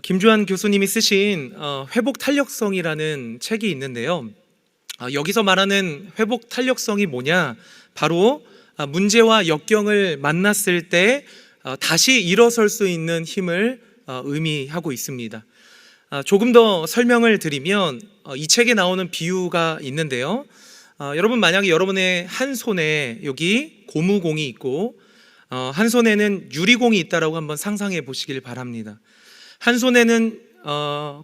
김주한 교수님이 쓰신 회복 탄력성이라는 책이 있는데요. 여기서 말하는 회복 탄력성이 뭐냐? 바로 문제와 역경을 만났을 때 다시 일어설 수 있는 힘을 의미하고 있습니다. 조금 더 설명을 드리면 이 책에 나오는 비유가 있는데요. 여러분, 만약에 여러분의 한 손에 여기 고무공이 있고 한 손에는 유리공이 있다라고 한번 상상해 보시길 바랍니다. 한 손에는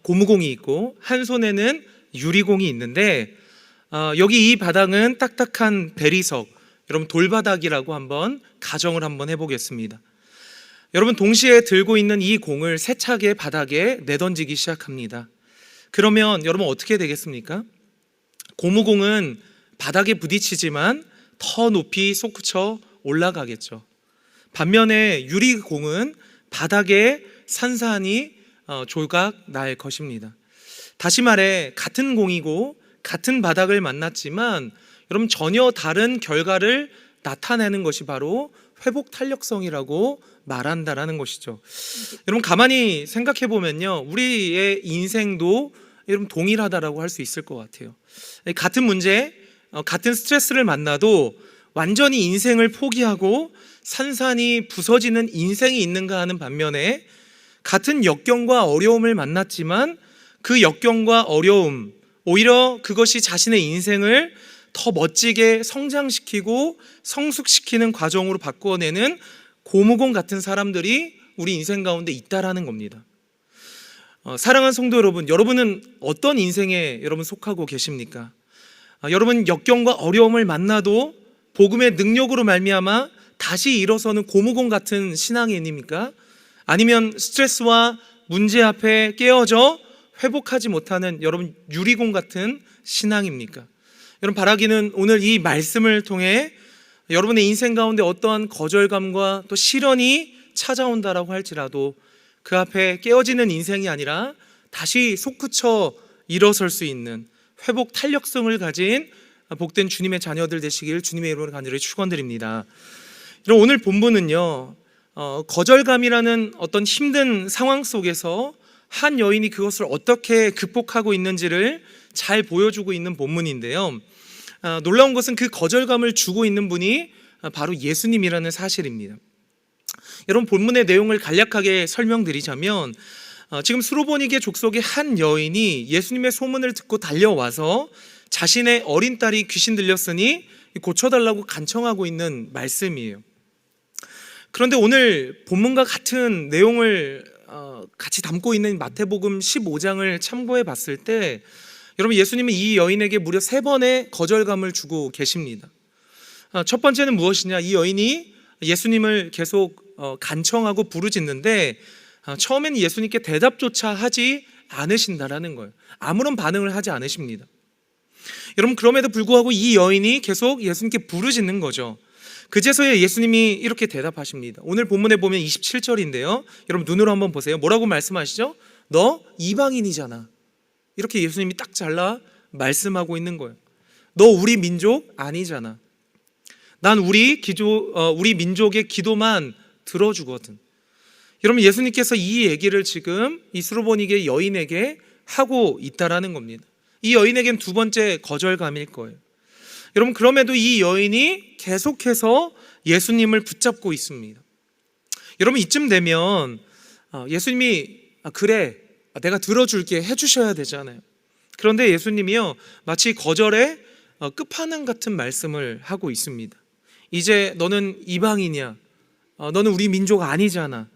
고무공이 있고 한 손에는 유리공이 있는데 여기 이 바닥은 딱딱한 대리석, 여러분 돌바닥이라고 한번 가정을 한번 해보겠습니다. 여러분, 동시에 들고 있는 이 공을 세차게 바닥에 내던지기 시작합니다. 그러면 여러분 어떻게 되겠습니까? 고무공은 바닥에 부딪히지만 더 높이 솟구쳐 올라가겠죠. 반면에 유리공은 바닥에 산산이 조각 날 것입니다. 다시 말해 같은 공이고 같은 바닥을 만났지만 여러분 전혀 다른 결과를 나타내는 것이 바로 회복 탄력성이라고 말한다라는 것이죠. 여러분, 가만히 생각해 보면요, 우리의 인생도 여러분 동일하다라고 할 수 있을 것 같아요. 같은 문제, 같은 스트레스를 만나도 완전히 인생을 포기하고 산산이 부서지는 인생이 있는가 하는 반면에 같은 역경과 어려움을 만났지만 그 역경과 어려움, 오히려 그것이 자신의 인생을 더 멋지게 성장시키고 성숙시키는 과정으로 바꾸어내는 고무공 같은 사람들이 우리 인생 가운데 있다라는 겁니다. 사랑하는 성도 여러분, 여러분은 어떤 인생에 여러분 속하고 계십니까? 여러분, 역경과 어려움을 만나도 복음의 능력으로 말미암아 다시 일어서는 고무공 같은 신앙인입니까? 아니면 스트레스와 문제 앞에 깨어져 회복하지 못하는 여러분 유리공 같은 신앙입니까? 여러분, 바라기는 오늘 이 말씀을 통해 여러분의 인생 가운데 어떠한 거절감과 또 시련이 찾아온다라고 할지라도 그 앞에 깨어지는 인생이 아니라 다시 솟구쳐 일어설 수 있는 회복 탄력성을 가진 복된 주님의 자녀들 되시길 주님의 이름으로 간절히 축원드립니다. 여러분, 오늘 본문은요, 거절감이라는 어떤 힘든 상황 속에서 한 여인이 그것을 어떻게 극복하고 있는지를 잘 보여주고 있는 본문인데요. 놀라운 것은 그 거절감을 주고 있는 분이 바로 예수님이라는 사실입니다. 여러분, 본문의 내용을 간략하게 설명드리자면 지금 수로보니게 족속의 한 여인이 예수님의 소문을 듣고 달려와서 자신의 어린 딸이 귀신 들렸으니 고쳐달라고 간청하고 있는 말씀이에요. 그런데 오늘 본문과 같은 내용을 같이 담고 있는 마태복음 15장을 참고해 봤을 때 여러분, 예수님은 이 여인에게 무려 3번의 거절감을 주고 계십니다. 첫 번째는 무엇이냐? 이 여인이 예수님을 계속 간청하고 부르짖는데 처음에는 예수님께 대답조차 하지 않으신다라는 거예요. 아무런 반응을 하지 않으십니다. 여러분, 그럼에도 불구하고 이 여인이 계속 예수님께 부르짖는 거죠. 그제서야 예수님이 이렇게 대답하십니다. 오늘 본문에 보면 27절인데요 여러분, 눈으로 한번 보세요. 뭐라고 말씀하시죠? 너 이방인이잖아. 이렇게 예수님이 딱 잘라 말씀하고 있는 거예요. 너 우리 민족 아니잖아. 난 우리 민족의 기도만 들어주거든. 여러분, 예수님께서 이 얘기를 지금 이 수로보니게 여인에게 하고 있다라는 겁니다. 이 여인에겐 두 번째 거절감일 거예요. 여러분, 그럼에도 이 여인이 계속해서 예수님을 붙잡고 있습니다. 여러분, 이쯤 되면 예수님이 그래, 내가 들어줄게 해주셔야 되잖아요. 그런데 예수님이요, 마치 거절의 끝판왕 같은 말씀을 하고 있습니다. 이제 너는 이방인이야. 너는 우리 민족 아니잖아.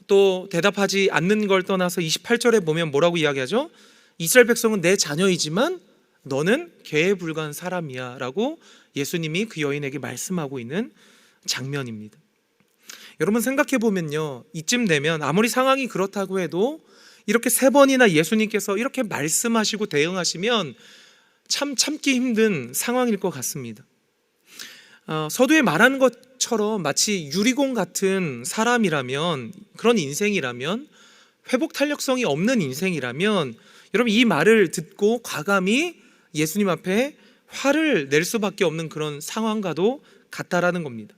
또 대답하지 않는 걸 떠나서 28절에 보면 뭐라고 이야기하죠? 이스라엘 백성은 내 자녀이지만 너는 개에 불과한 사람이야 라고 예수님이 그 여인에게 말씀하고 있는 장면입니다. 여러분, 생각해 보면요, 이쯤 되면 아무리 상황이 그렇다고 해도 이렇게 3번이나 예수님께서 이렇게 말씀하시고 대응하시면 참 참기 힘든 상황일 것 같습니다. 서두에 말한 것처럼 마치 유리공 같은 사람이라면, 그런 인생이라면, 회복 탄력성이 없는 인생이라면 여러분, 이 말을 듣고 과감히 예수님 앞에 화를 낼 수밖에 없는 그런 상황과도 같다라는 겁니다.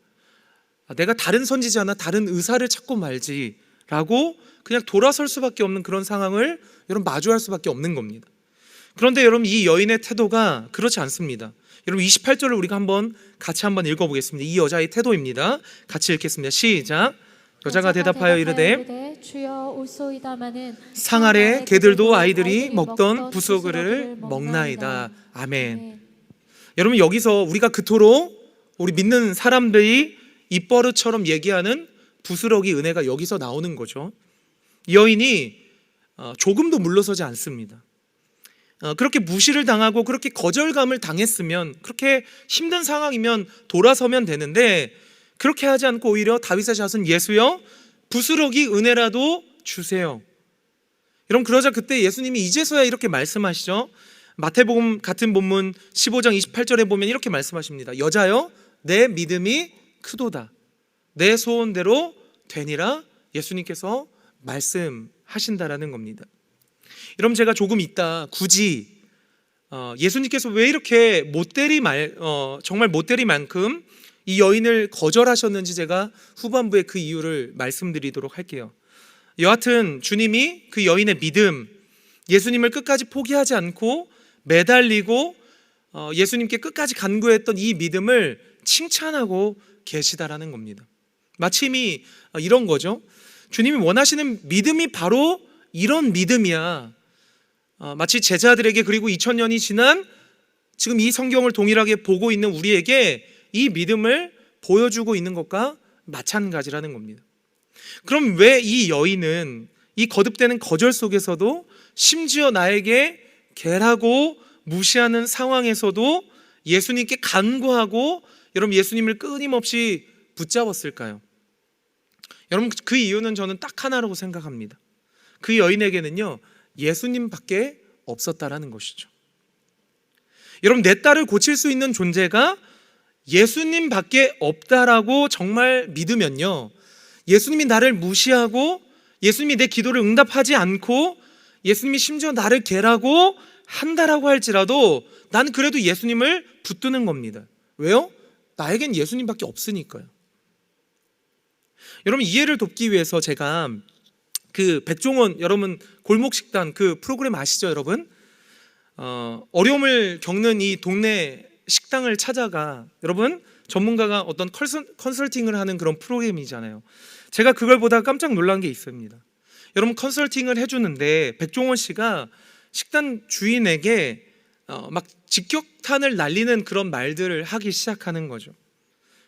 내가 다른 선지자나 다른 의사를 찾고 말지 라고 그냥 돌아설 수밖에 없는 그런 상황을 여러분 마주할 수밖에 없는 겁니다. 그런데 여러분 이 여인의 태도가 그렇지 않습니다. 여러분 28절을 우리가 같이 한번 읽어보겠습니다. 이 여자의 태도입니다. 같이 읽겠습니다. 시작. 여자가 대답하여 이르되 주여 올소이다마는 상 아래 개들도 아이들이 먹던 부스러기를 먹나이다. 아멘. 여러분 여기서 우리가 그토록 우리 믿는 사람들이 입버릇처럼 얘기하는 부스러기 은혜가 여기서 나오는 거죠. 이 여인이 조금도 물러서지 않습니다. 그렇게 무시를 당하고 그렇게 거절감을 당했으면, 그렇게 힘든 상황이면 돌아서면 되는데 그렇게 하지 않고 오히려 다윗의 자손 예수여 부스러기 은혜라도 주세요. 여러분 그러자 그때 예수님이 이제서야 이렇게 말씀하시죠. 마태복음 같은 본문 15장 28절에 보면 이렇게 말씀하십니다. 여자여 내 믿음이 크도다. 내 소원대로 되니라. 예수님께서 말씀하신다라는 겁니다. 여러분 제가 조금 있다 굳이 예수님께서 왜 이렇게 정말 못 때릴 만큼 이 여인을 거절하셨는지 제가 후반부에 그 이유를 말씀드리도록 할게요. 여하튼 주님이 그 여인의 믿음, 예수님을 끝까지 포기하지 않고 매달리고 예수님께 끝까지 간구했던 이 믿음을 칭찬하고 계시다라는 겁니다. 마침이 이런 거죠. 주님이 원하시는 믿음이 바로 이런 믿음이야. 마치 제자들에게, 그리고 2000년이 지난 지금 이 성경을 동일하게 보고 있는 우리에게 이 믿음을 보여주고 있는 것과 마찬가지라는 겁니다. 그럼 왜 이 여인은 이 거듭되는 거절 속에서도, 심지어 나에게 개라고 무시하는 상황에서도 예수님께 간구하고 여러분 예수님을 끊임없이 붙잡았을까요? 여러분 그 이유는 저는 딱 하나라고 생각합니다. 그 여인에게는요 예수님밖에 없었다라는 것이죠. 여러분 내 딸을 고칠 수 있는 존재가 예수님밖에 없다라고 정말 믿으면요, 예수님이 나를 무시하고 예수님이 내 기도를 응답하지 않고 예수님이 심지어 나를 개라고 한다라고 할지라도 나는 그래도 예수님을 붙드는 겁니다. 왜요? 나에겐 예수님밖에 없으니까요. 여러분 이해를 돕기 위해서 제가 그 백종원, 여러분 골목식단 그 프로그램 아시죠 여러분? 어려움을 겪는 이 동네 식당을 찾아가, 여러분 전문가가 어떤 컨설팅을 하는 그런 프로그램이잖아요. 제가 그걸 보다가 깜짝 놀란 게 있습니다. 여러분 컨설팅을 해주는데 백종원 씨가 식당 주인에게 막 직격탄을 날리는 그런 말들을 하기 시작하는 거죠.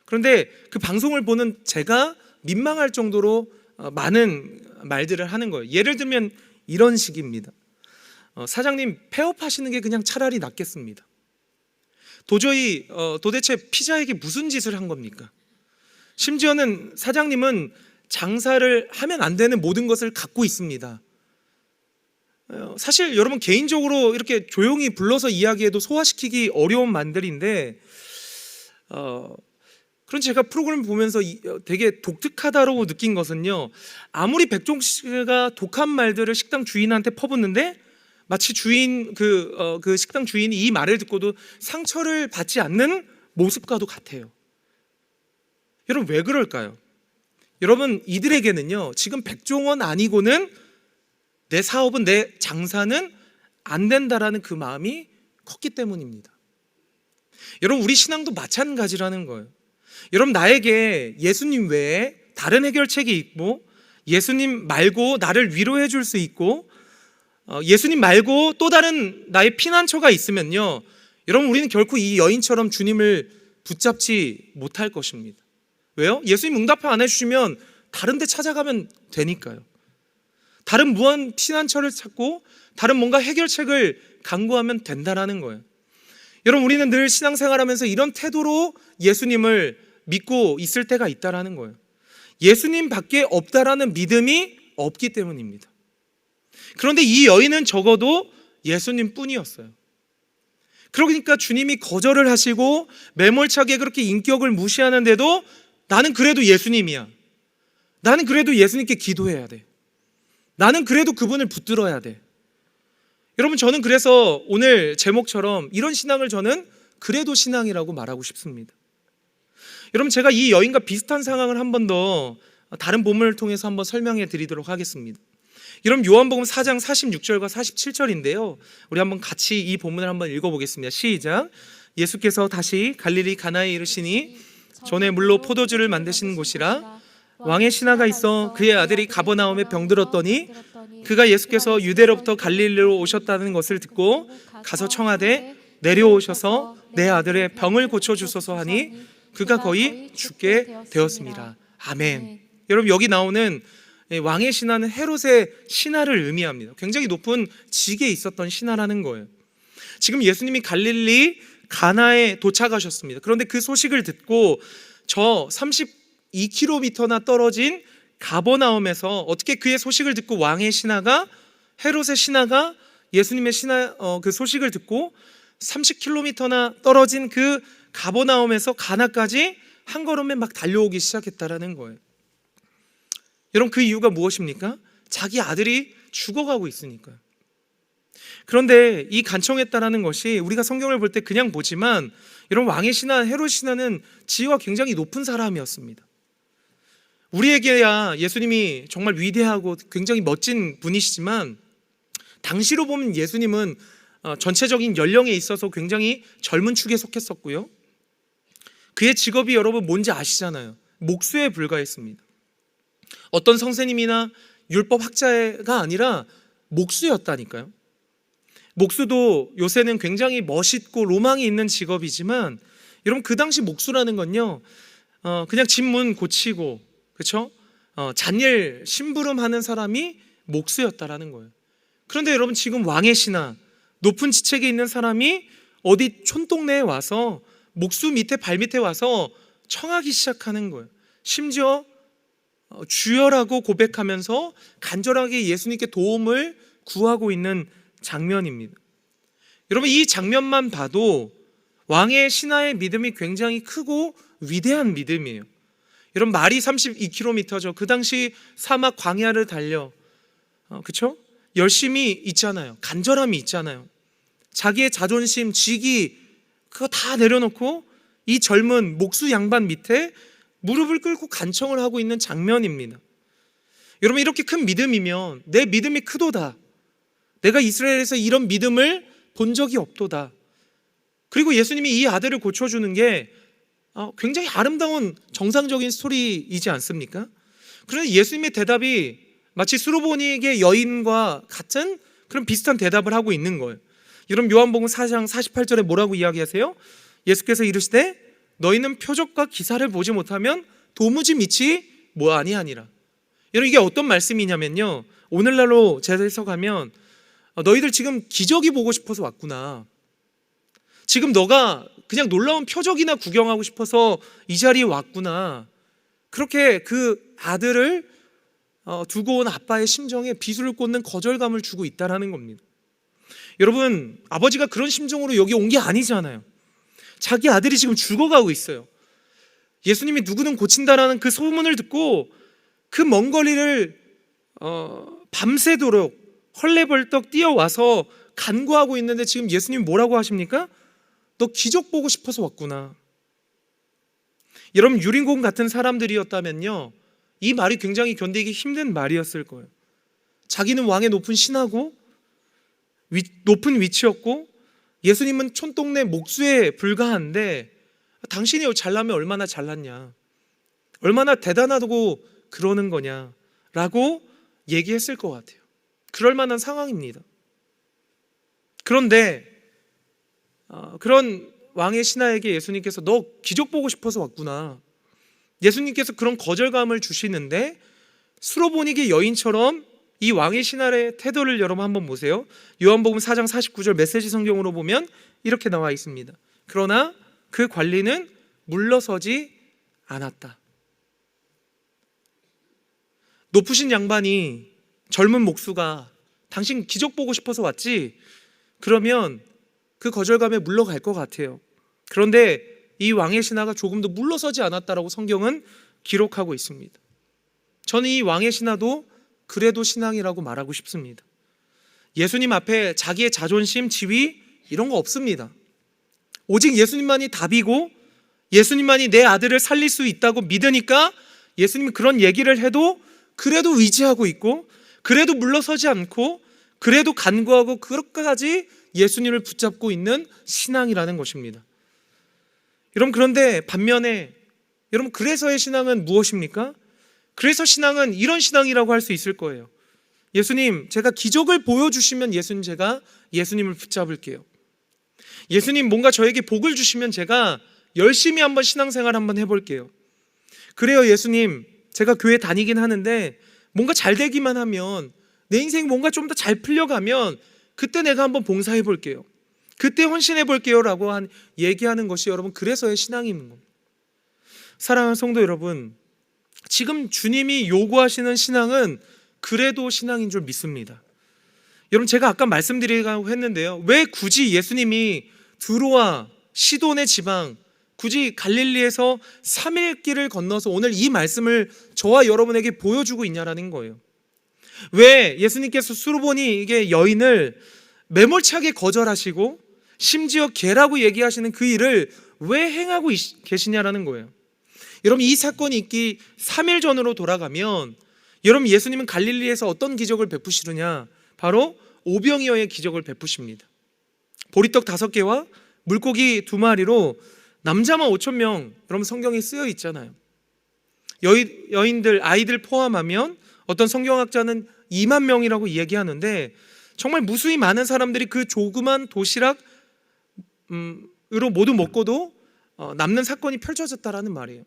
그런데 그 방송을 보는 제가 민망할 정도로 많은 말들을 하는 거예요. 예를 들면 이런 식입니다. 사장님 폐업하시는 게 그냥 차라리 낫겠습니다. 도대체 피자에게 무슨 짓을 한 겁니까? 심지어는 사장님은 장사를 하면 안 되는 모든 것을 갖고 있습니다. 사실 여러분 개인적으로 이렇게 조용히 불러서 이야기해도 소화시키기 어려운 말들인데 그런 제가 프로그램을 보면서 되게 독특하다고 느낀 것은요, 아무리 백종 씨가 독한 말들을 식당 주인한테 퍼붓는데 마치 그 식당 주인이 이 말을 듣고도 상처를 받지 않는 모습과도 같아요. 여러분 왜 그럴까요? 여러분 이들에게는요 지금 백종원 아니고는 내 사업은, 내 장사는 안 된다라는 그 마음이 컸기 때문입니다. 여러분 우리 신앙도 마찬가지라는 거예요. 여러분 나에게 예수님 외에 다른 해결책이 있고, 예수님 말고 나를 위로해 줄 수 있고, 예수님 말고 또 다른 나의 피난처가 있으면요, 여러분 우리는 결코 이 여인처럼 주님을 붙잡지 못할 것입니다. 왜요? 예수님 응답 안 해주시면 다른 데 찾아가면 되니까요. 다른 무한 피난처를 찾고 다른 뭔가 해결책을 강구하면 된다라는 거예요. 여러분 우리는 늘 신앙생활하면서 이런 태도로 예수님을 믿고 있을 때가 있다라는 거예요. 예수님밖에 없다라는 믿음이 없기 때문입니다. 그런데 이 여인은 적어도 예수님뿐이었어요. 그러니까 주님이 거절을 하시고 매몰차게 그렇게 인격을 무시하는데도 나는 그래도 예수님이야. 나는 그래도 예수님께 기도해야 돼. 나는 그래도 그분을 붙들어야 돼. 여러분 저는 그래서 오늘 제목처럼 이런 신앙을 저는 그래도 신앙이라고 말하고 싶습니다. 여러분 제가 이 여인과 비슷한 상황을 한 번 더 다른 본문을 통해서 한번 설명해 드리도록 하겠습니다. 여러분, 요한복음 4장 46절과 47절인데요. 우리 한번 같이 이 본문을 한번 읽어보겠습니다. 시작. 예수께서 다시 갈릴리 가나에 이르시니 전에 물로 포도주를 만드시는 곳이라 왕의 신하가 있어 그의 아들이 가버나움에 병들었더니 그가 예수께서 유대로부터 갈릴리로 오셨다는 것을 듣고 가서 청하되 내려오셔서 내 아들의 병을 고쳐주소서 하니 그가 거의 죽게 되었습니다. 아멘. 여러분, 여기 나오는 왕의 신하는 헤롯의 신하를 의미합니다. 굉장히 높은 직에 있었던 신하라는 거예요. 지금 예수님이 갈릴리 가나에 도착하셨습니다. 그런데 그 소식을 듣고 저 32km나 떨어진 가버나움에서 어떻게 그의 소식을 듣고 왕의 신하가, 헤롯의 신하가 예수님의 그 소식을 듣고 30km나 떨어진 그 가버나움에서 가나까지 한 걸음에 막 달려오기 시작했다라는 거예요. 여러분, 그 이유가 무엇입니까? 자기 아들이 죽어가고 있으니까요. 그런데 이 간청했다라는 것이 우리가 성경을 볼 때 그냥 보지만, 여러분, 왕의 신하 헤롯 신하는 지위가 굉장히 높은 사람이었습니다. 우리에게야 예수님이 정말 위대하고 굉장히 멋진 분이시지만, 당시로 보면 예수님은 전체적인 연령에 있어서 굉장히 젊은 축에 속했었고요. 그의 직업이 여러분 뭔지 아시잖아요. 목수에 불과했습니다. 어떤 선생님이나 율법 학자가 아니라 목수였다니까요. 목수도 요새는 굉장히 멋있고 로망이 있는 직업이지만, 여러분, 그 당시 목수라는 건요, 그냥 집문 고치고, 그렇죠? 잔일 심부름하는 사람이 목수였다라는 거예요. 그런데 여러분, 지금 왕의 신하, 높은 지책에 있는 사람이 어디 촌동네에 와서 목수 밑에 발 밑에 와서 청하기 시작하는 거예요. 심지어 주여라고 고백하면서 간절하게 예수님께 도움을 구하고 있는 장면입니다. 여러분, 이 장면만 봐도 왕의 신하의 믿음이 굉장히 크고 위대한 믿음이에요. 여러분, 말이 32km죠. 그 당시 사막 광야를 달려, 그렇죠? 열심히 있잖아요. 간절함이 있잖아요. 자기의 자존심, 직위, 그거 다 내려놓고 이 젊은 목수 양반 밑에 무릎을 꿇고 간청을 하고 있는 장면입니다. 여러분, 이렇게 큰 믿음이면 내 믿음이 크도다, 내가 이스라엘에서 이런 믿음을 본 적이 없도다. 그리고 예수님이 이 아들을 고쳐주는 게 굉장히 아름다운 정상적인 스토리이지 않습니까? 그런데 예수님의 대답이 마치 수로보니의 여인과 같은 그런 비슷한 대답을 하고 있는 거예요. 여러분, 요한복음 4장 48절에 뭐라고 이야기하세요? 예수께서 이르시되 너희는 표적과 기사를 보지 못하면 도무지 믿지 아니하니라. 여러분, 이게 어떤 말씀이냐면요, 오늘날로 재해석하면 너희들 지금 기적이 보고 싶어서 왔구나. 지금 너가 그냥 놀라운 표적이나 구경하고 싶어서 이 자리에 왔구나. 그렇게 그 아들을 두고 온 아빠의 심정에 비수를 꽂는 거절감을 주고 있다라는 겁니다. 여러분, 아버지가 그런 심정으로 여기 온 게 아니잖아요. 자기 아들이 지금 죽어가고 있어요. 예수님이 누구는 고친다라는 그 소문을 듣고 그 먼 거리를 밤새도록 헐레벌떡 뛰어와서 간구하고 있는데, 지금 예수님이 뭐라고 하십니까? 너 기적 보고 싶어서 왔구나. 여러분, 유린공 같은 사람들이었다면요, 이 말이 굉장히 견디기 힘든 말이었을 거예요. 자기는 왕의 높은 신하고 높은 위치였고, 예수님은 촌동네 목수에 불과한데 당신이 잘나면 얼마나 잘났냐, 얼마나 대단하다고 그러는 거냐 라고 얘기했을 것 같아요. 그럴 만한 상황입니다. 그런데 그런 왕의 신하에게 예수님께서 너 기적 보고 싶어서 왔구나, 예수님께서 그런 거절감을 주시는데, 수로보니게 여인처럼 이 왕의 신하의 태도를 여러분 한번 보세요. 요한복음 4장 49절 메시지 성경으로 보면 이렇게 나와 있습니다. 그러나 그 관리는 물러서지 않았다. 높으신 양반이, 젊은 목수가 당신 기적 보고 싶어서 왔지? 그러면 그 거절감에 물러갈 것 같아요. 그런데 이 왕의 신하가 조금도 물러서지 않았다라고 성경은 기록하고 있습니다. 저는 이 왕의 신하도 그래도 신앙이라고 말하고 싶습니다. 예수님 앞에 자기의 자존심, 지위 이런 거 없습니다. 오직 예수님만이 답이고 예수님만이 내 아들을 살릴 수 있다고 믿으니까 예수님이 그런 얘기를 해도 그래도 의지하고 있고, 그래도 물러서지 않고, 그래도 간구하고 그렇게까지 예수님을 붙잡고 있는 신앙이라는 것입니다. 여러분, 그런데 반면에 여러분, 그래서의 신앙은 무엇입니까? 그래서 신앙은 이런 신앙이라고 할 수 있을 거예요. 예수님, 제가 기적을 보여주시면 제가 예수님을 붙잡을게요. 예수님, 뭔가 저에게 복을 주시면 제가 열심히 한번 신앙생활 한번 해볼게요. 그래요, 예수님, 제가 교회 다니긴 하는데 뭔가 잘 되기만 하면, 내 인생 뭔가 좀 더 잘 풀려가면 그때 내가 한번 봉사해 볼게요. 그때 헌신해 볼게요 라고 얘기하는 것이 여러분, 그래서의 신앙인 겁니다. 사랑하는 성도 여러분, 지금 주님이 요구하시는 신앙은 그래도 신앙인 줄 믿습니다. 여러분, 제가 아까 말씀드리려고 했는데요, 왜 굳이 예수님이 두로와 시돈의 지방, 굳이 갈릴리에서 3일 길을 건너서 오늘 이 말씀을 저와 여러분에게 보여주고 있냐라는 거예요. 왜 예수님께서 수르보니 이게 여인을 매몰차게 거절하시고 심지어 개라고 얘기하시는 그 일을 왜 행하고 계시냐라는 거예요. 여러분, 이 사건이 있기 3일 전으로 돌아가면 여러분, 예수님은 갈릴리에서 어떤 기적을 베푸시느냐, 바로 오병이어의 기적을 베푸십니다. 보리떡 5개와 물고기 2마리로 남자만 5,000명, 여러분 성경에 쓰여 있잖아요. 여인들, 아이들 포함하면 어떤 성경학자는 2만 명이라고 얘기하는데, 정말 무수히 많은 사람들이 그 조그만 도시락으로 모두 먹고도 남는 사건이 펼쳐졌다라는 말이에요.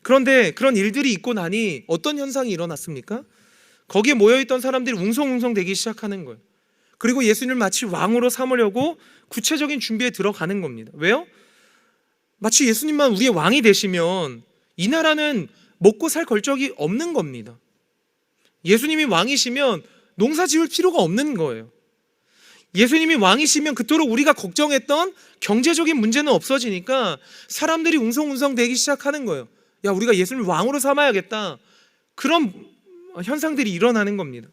그런데 그런 일들이 있고 나니 어떤 현상이 일어났습니까? 거기에 모여있던 사람들이 웅성웅성 되기 시작하는 거예요. 그리고 예수님을 마치 왕으로 삼으려고 구체적인 준비에 들어가는 겁니다. 왜요? 마치 예수님만 우리의 왕이 되시면 이 나라는 먹고 살 걸적이 없는 겁니다. 예수님이 왕이시면 농사 지을 필요가 없는 거예요. 예수님이 왕이시면 그토록 우리가 걱정했던 경제적인 문제는 없어지니까 사람들이 웅성웅성 되기 시작하는 거예요. 야, 우리가 예수님을 왕으로 삼아야겠다. 그런 현상들이 일어나는 겁니다.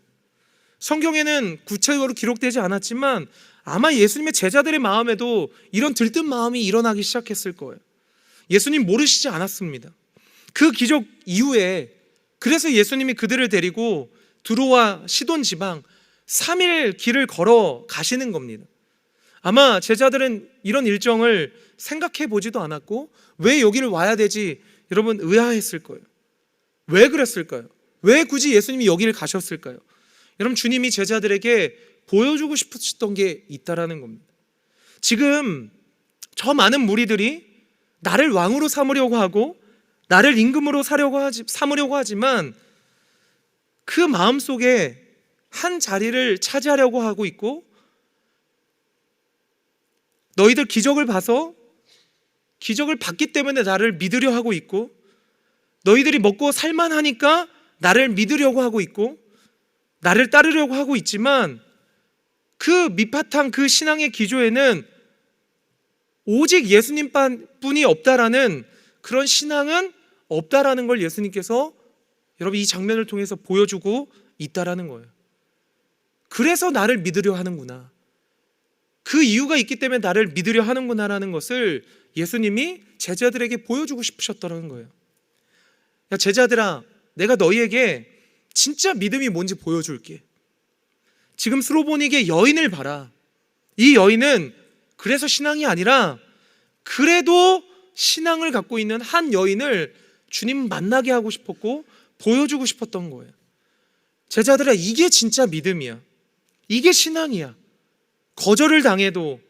성경에는 구체적으로 기록되지 않았지만 아마 예수님의 제자들의 마음에도 이런 들뜬 마음이 일어나기 시작했을 거예요. 예수님 모르시지 않았습니다. 그 기적 이후에 그래서 예수님이 그들을 데리고 두로와 시돈 지방 3일 길을 걸어 가시는 겁니다. 아마 제자들은 이런 일정을 생각해 보지도 않았고, 왜 여기를 와야 되지? 여러분, 의아했을 거예요. 왜 그랬을까요? 왜 굳이 예수님이 여기를 가셨을까요? 여러분, 주님이 제자들에게 보여주고 싶으셨던 게 있다라는 겁니다. 지금 저 많은 무리들이 나를 왕으로 삼으려고 하고 나를 임금으로 삼으려고 하지만 그 마음속에 한 자리를 차지하려고 하고 있고, 너희들 기적을 봐서 기적을 봤기 때문에 나를 믿으려 하고 있고, 너희들이 먹고 살만하니까 나를 믿으려고 하고 있고 나를 따르려고 하고 있지만, 그 밑바탕 그 신앙의 기조에는 오직 예수님뿐이 없다라는, 그런 신앙은 없다라는 걸 예수님께서 여러분 이 장면을 통해서 보여주고 있다라는 거예요. 그래서 나를 믿으려 하는구나, 그 이유가 있기 때문에 나를 믿으려 하는구나라는 것을 예수님이 제자들에게 보여주고 싶으셨다는 거예요. 야, 제자들아, 내가 너희에게 진짜 믿음이 뭔지 보여줄게. 지금 수로보니게 여인을 봐라. 이 여인은 그래서 신앙이 아니라 그래도 신앙을 갖고 있는 한 여인을 주님 만나게 하고 싶었고 보여주고 싶었던 거예요. 제자들아, 이게 진짜 믿음이야. 이게 신앙이야. 거절을 당해도,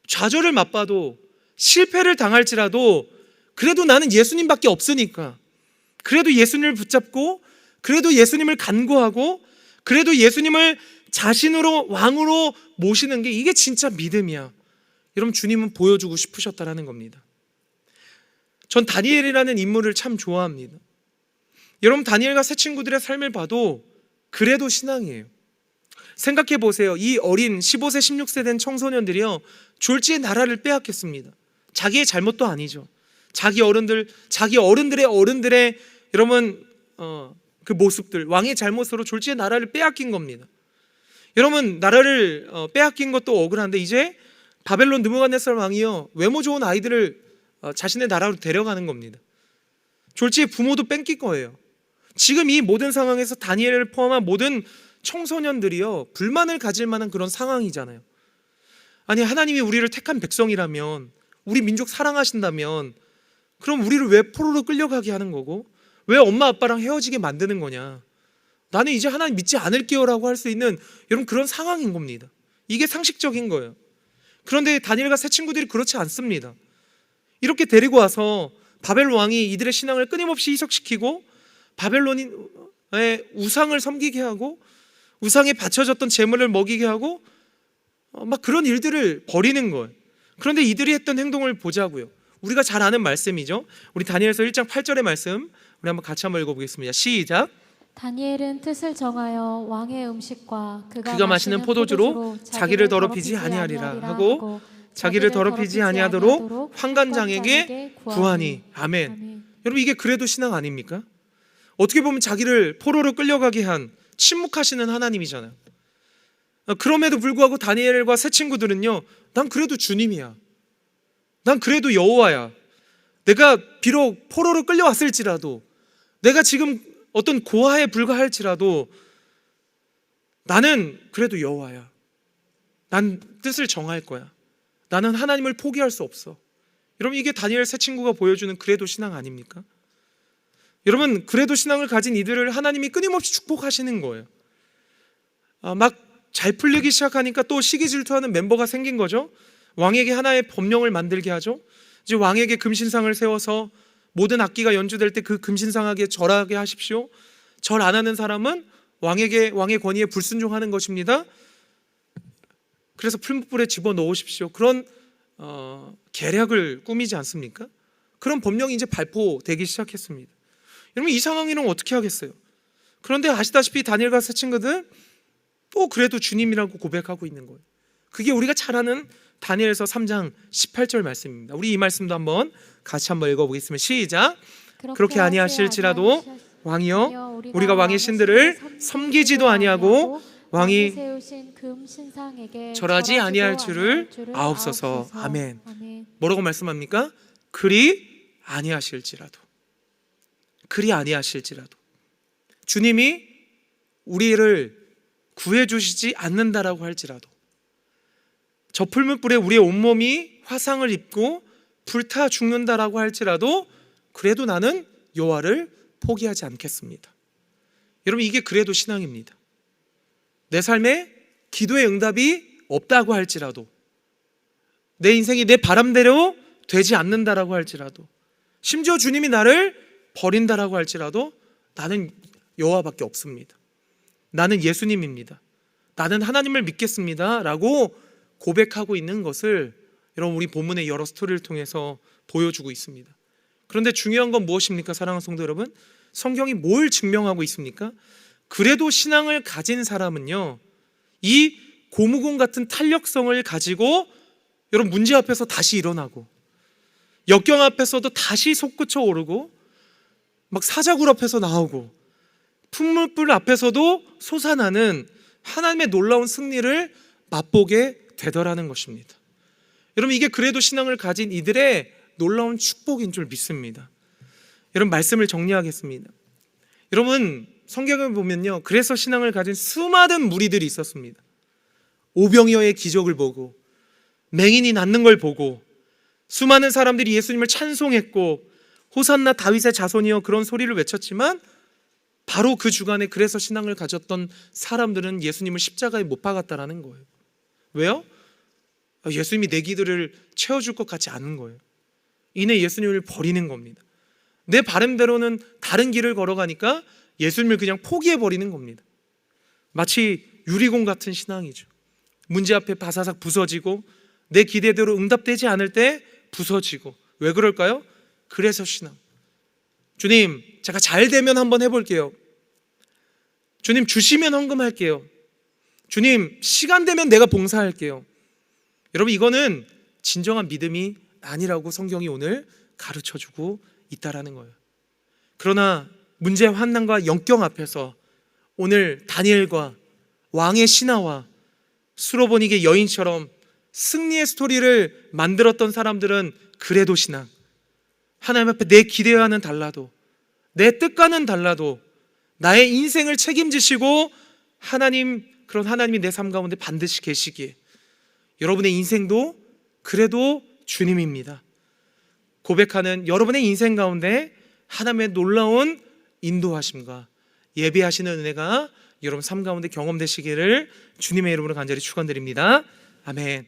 좌절을 맛봐도, 실패를 당할지라도 그래도 나는 예수님밖에 없으니까, 그래도 예수님을 붙잡고, 그래도 예수님을 간구하고, 그래도 예수님을 자신으로 왕으로 모시는 게, 이게 진짜 믿음이야. 여러분, 주님은 보여주고 싶으셨다라는 겁니다. 전 다니엘이라는 인물을 참 좋아합니다. 여러분, 다니엘과 새 친구들의 삶을 봐도 그래도 신앙이에요. 생각해 보세요. 이 어린 15세 16세 된 청소년들이요, 졸지의 나라를 빼앗겼습니다. 자기의 잘못도 아니죠. 자기 어른들의 여러분 그 모습들, 왕의 잘못으로 졸지의 나라를 빼앗긴 겁니다. 여러분, 나라를 빼앗긴 것도 억울한데 이제 바벨론 느부갓네살 왕이요, 외모 좋은 아이들을 자신의 나라로 데려가는 겁니다. 졸지에 부모도 뺏길 거예요. 지금 이 모든 상황에서 다니엘을 포함한 모든 청소년들이요, 불만을 가질 만한 그런 상황이잖아요. 아니, 하나님이 우리를 택한 백성이라면, 우리 민족 사랑하신다면, 그럼 우리를 왜 포로로 끌려가게 하는 거고, 왜 엄마 아빠랑 헤어지게 만드는 거냐? 나는 이제 하나님 믿지 않을게요 라고 할 수 있는 여러분 그런 상황인 겁니다. 이게 상식적인 거예요. 그런데 다니엘과 세 친구들이 그렇지 않습니다. 이렇게 데리고 와서 바벨 왕이 이들의 신앙을 끊임없이 희석시키고 바벨론의 우상을 섬기게 하고 우상에 바쳐졌던 재물을 먹이게 하고 막 그런 일들을 벌이는 거예요. 그런데 이들이 했던 행동을 보자고요. 우리가 잘 아는 말씀이죠. 우리 다니엘서 1장 8절의 말씀 우리 한번 같이 한번 읽어보겠습니다. 시작. 다니엘은 뜻을 정하여 왕의 음식과 그가 마시는 포도주로 자기를 더럽히지 아니하리라 하고 자기를 더럽히지 아니하도록 환관장에게 구하니. 아멘. 여러분 이게 그래도 신앙 아닙니까? 어떻게 보면 자기를 포로로 끌려가게 한 침묵하시는 하나님이잖아요. 그럼에도 불구하고 다니엘과 세 친구들은요, 난 그래도 주님이야, 난 그래도 여호와야, 내가 비록 포로로 끌려왔을지라도, 내가 지금 어떤 고아에 불과할지라도 나는 그래도 여호와야, 난 뜻을 정할 거야, 나는 하나님을 포기할 수 없어. 여러분 이게 다니엘 세 친구가 보여주는 그래도 신앙 아닙니까? 여러분 그래도 신앙을 가진 이들을 하나님이 끊임없이 축복하시는 거예요. 막 잘 풀리기 시작하니까 또 시기 질투하는 멤버가 생긴 거죠. 왕에게 하나의 법령을 만들게 하죠. 이제 왕에게 금신상을 세워서 모든 악기가 연주될 때 그 금신상에게 절하게 하십시오. 절 안 하는 사람은 왕의 권위에 불순종하는 것입니다. 그래서 풀무불에 집어넣으십시오. 그런 계략을 꾸미지 않습니까? 그런 법령이 이제 발포되기 시작했습니다. 여러분 이 상황에는 어떻게 하겠어요? 그런데 아시다시피 다니엘과 세 친구들 또 그래도 주님이라고 고백하고 있는 거예요. 그게 우리가 잘 아는 다니엘서 3장 18절 말씀입니다. 우리 이 말씀도 한번 같이 한번 읽어보겠습니다. 시작. 그렇게 아니하실지라도 왕이여 우리가 왕의 신들을 섬기지도 아니하고 왕이 세우신 금 신상에게 절하지 아니할 줄을 아옵소서. 아멘. 뭐라고 말씀합니까? 그리 아니하실지라도, 그리 아니하실지라도 주님이 우리를 구해주시지 않는다라고 할지라도, 저 풀무불에 우리의 온몸이 화상을 입고 불타 죽는다라고 할지라도 그래도 나는 여호와를 포기하지 않겠습니다. 여러분 이게 그래도 신앙입니다. 내 삶에 기도의 응답이 없다고 할지라도, 내 인생이 내 바람대로 되지 않는다라고 할지라도, 심지어 주님이 나를 버린다라고 할지라도 나는 여호와밖에 없습니다. 나는 예수님입니다. 나는 하나님을 믿겠습니다 라고 고백하고 있는 것을 여러분 우리 본문의 여러 스토리를 통해서 보여주고 있습니다. 그런데 중요한 건 무엇입니까? 사랑하는 성도 여러분, 성경이 뭘 증명하고 있습니까? 그래도 신앙을 가진 사람은요, 이 고무공 같은 탄력성을 가지고 여러분 문제 앞에서 다시 일어나고, 역경 앞에서도 다시 솟구쳐 오르고, 막 사자굴 앞에서 나오고, 풀무불 앞에서도 솟아나는 하나님의 놀라운 승리를 맛보게 되더라는 것입니다. 여러분 이게 그래도 신앙을 가진 이들의 놀라운 축복인 줄 믿습니다. 여러분 말씀을 정리하겠습니다. 여러분 성경을 보면요, 그래서 신앙을 가진 수많은 무리들이 있었습니다. 오병이어의 기적을 보고, 맹인이 낫는 걸 보고, 수많은 사람들이 예수님을 찬송했고, 호산나 다윗의 자손이여 그런 소리를 외쳤지만 바로 그 주간에 그래서 신앙을 가졌던 사람들은 예수님을 십자가에 못 박았다라는 거예요. 왜요? 예수님이 내 기도를 채워줄 것 같지 않은 거예요. 이내 예수님을 버리는 겁니다. 내 바람대로는 다른 길을 걸어가니까 예수님을 그냥 포기해버리는 겁니다. 마치 유리공 같은 신앙이죠. 문제 앞에 바사삭 부서지고, 내 기대대로 응답되지 않을 때 부서지고. 왜 그럴까요? 그래서 신앙. 주님 제가 잘 되면 한번 해볼게요. 주님 주시면 헌금할게요. 주님 시간 되면 내가 봉사할게요. 여러분 이거는 진정한 믿음이 아니라고 성경이 오늘 가르쳐주고 있다라는 거예요. 그러나 문제 환난과 역경 앞에서 오늘 다니엘과 왕의 신하와 수로보니게 여인처럼 승리의 스토리를 만들었던 사람들은 그래도 신앙, 하나님 앞에 내 기대와는 달라도 내 뜻과는 달라도 나의 인생을 책임지시고 그런 하나님이 내 삶 가운데 반드시 계시기에 여러분의 인생도 그래도 주님입니다. 고백하는 여러분의 인생 가운데 하나님의 놀라운 인도하심과 예배하시는 은혜가 여러분 삶 가운데 경험되시기를 주님의 이름으로 간절히 축원드립니다. 아멘.